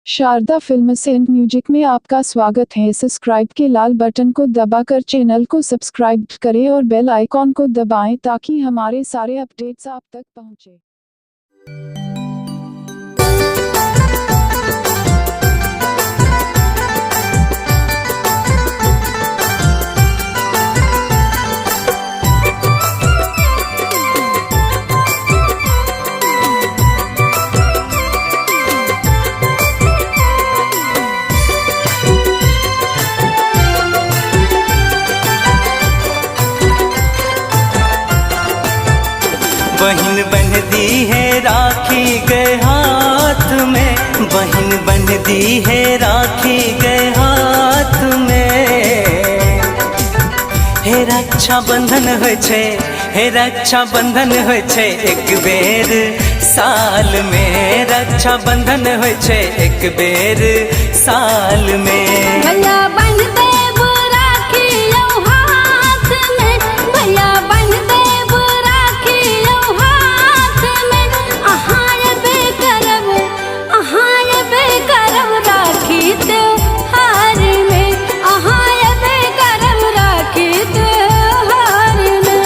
Sharda films and music में आपका स्वागत है। सब्सक्राइब के लाल बटन को दबाकर चैनल को सब्सक्राइब करें और बेल आइकॉन को दबाएं ताकि हमारे सारे अपडेट्स आप तक पहुंचे। बहन बंधी है राखी गए हाथ में, बहन बंधी है राखी गए हाथ में। हे रक्षा बंधन हो छे, हे रक्षा बंधन हो छे एक बेर साल में, रक्षा बंधन हो छे एक बेर साल में। भैया बन देव राखी यौ हाथ में, भैया बन देव राखी यौ हाथ में। अहाँ एबे करब, अहाँ एबे करब राखी त्योहार में, अहाँ एबे करब राखी त्योहार में।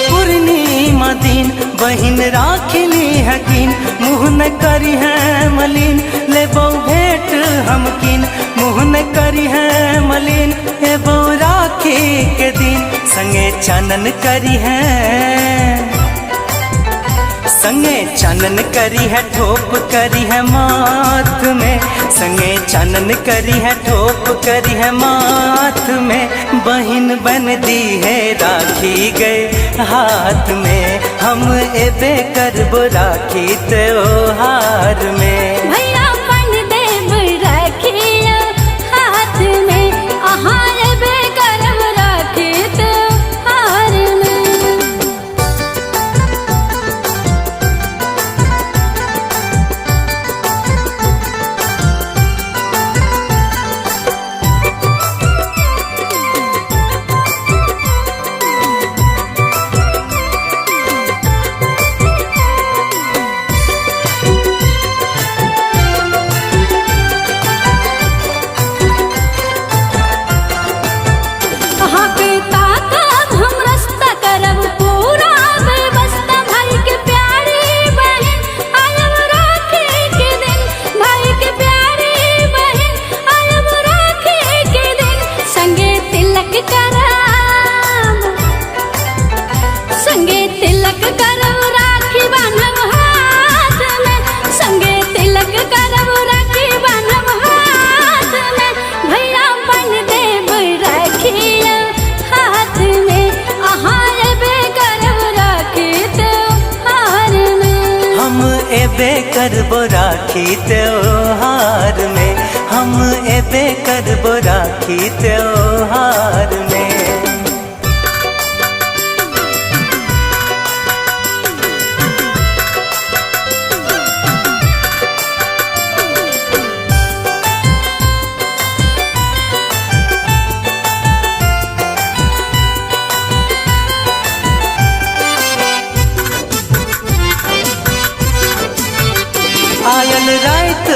पूर्णिमा दिन बहिन राखिली हकीन, मुँह न करी है मलिन, लेबो भेंट हमकिन, मुँह न करी है मलिन। एबो राखी के दिन संगे चानन करी है, संगे चानन करी है, ठोप करी है माथ में, संगे चानन करी है, ठोप करी है माथ में। बहिन बन दी है राखी गए हाथ में, हम एबे करबो राखी त्योहार में। भैया बन देव राखी हाथ में, अहाँ एबे करब राखी त्योहार में। अहाँ के ताकब हम रास्ता करब पूरा व्यवस्था। भाई के प्यारी बहन आयब राखी के दिन, भाई के प्यारी बहन आयब राखी के दिन। संगे तिलक करब, संगे तिलक करब राखी बान्हब हाथ में, संगे तिलक करब राखी बान्हब हाथ में। भैया बन देव राखी हाथ में, अहाँ एबे करब राखी त्योहार में। हम एबे करबो राखी त्योहार में, हम एबे करबो राखी त्योहार में। आयल रात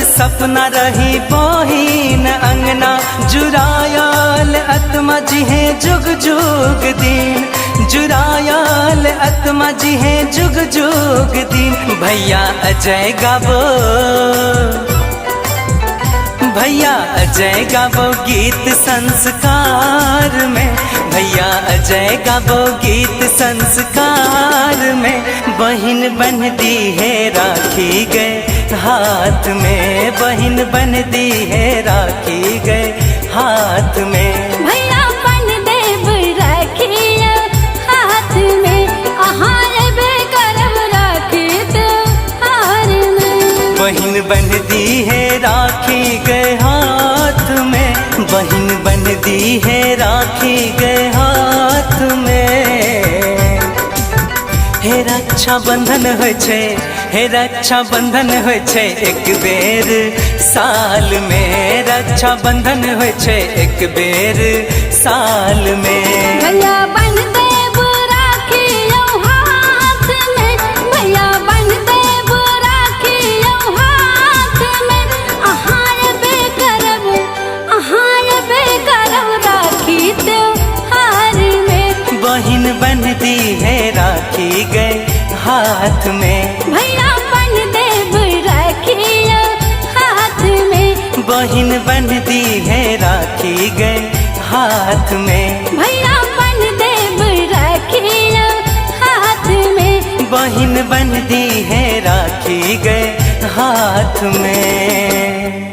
सपना रही बहिन अंगना, जुरायल आत्मा जी है जुग जुग दिन, जुरायल आत्मा जी है जुग जुग दिन। भैया अजय गाबो, भैया अजय गाबो गीत संस्कार में, भैया अजय गाबो गीत संस्कार में। बहिन बन दी है राखी गए हाथ में, बहिन बन दी है राखी गए हाथ में। भैया बन देव राखी हाथ में, अहाँ एबे करब राखी त्योहार में। बहिन बन दी है राखी गए हाथ में, बहिन बन दी है राखी गए हाथ में। हे रक्षा बंधन होय छै, हे रक्षा बंधन होय छै एक बेर साल में, रक्षा बंधन होय छै एक बेर साल में। भैया बन देव राखी यौ हाथ में, भैया बन देव राखी यौ हाथ में, अहाँ एबे करब राखी त्योहार में। बहिन बंधती है राखी गए हाथ में, भैया बन देव राखी यौ हाथ में, बहिन बंधती है राखी गए हाथ में, भैया बन देव राखी यौ हाथ में, बहिन बंधती है राखी गए हाथ में।